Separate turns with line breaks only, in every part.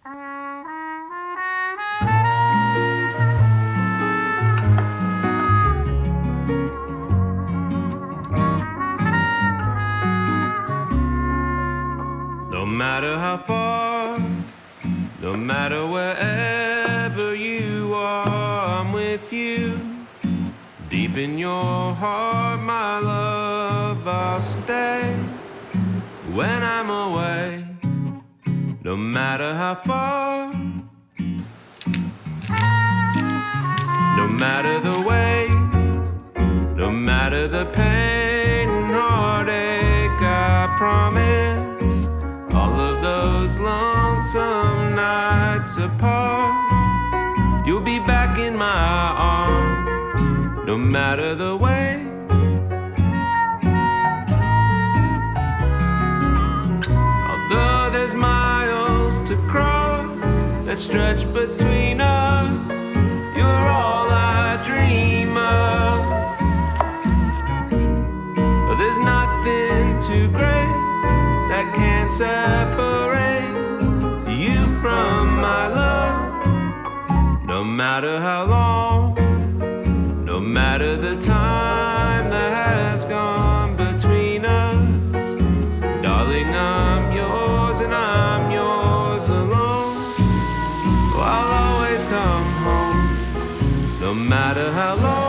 No matter how far, no matter wherever you are, I'm with you. Deep in your heart, my love, I'll stay when I'm away. No matter how far, no matter the weight, no matter the pain and heartache, I promise all of those lonesome nights apart, you'll be back in my arms, no matter the way. Although there's miles to cross that stretch between us, you're all I dream of. There's nothing too great that can't separate you from my love. No matter how long, no matter the time that has gone between us, darling, I'm yours and I'm yours alone. Oh, I'll always come home, no matter how long.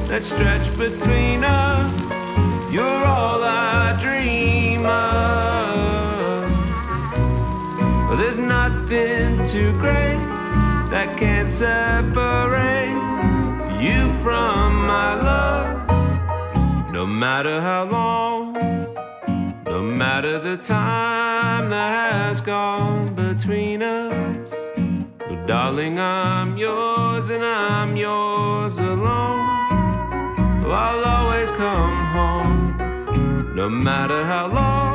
That stretch between us, you're all I dream of. Well, there's nothing too great that can't separate you from my love. No matter how long, no matter the time that has gone between us, oh, darling, I'm yours and I'm yours alone. I'll always come home, no matter how long.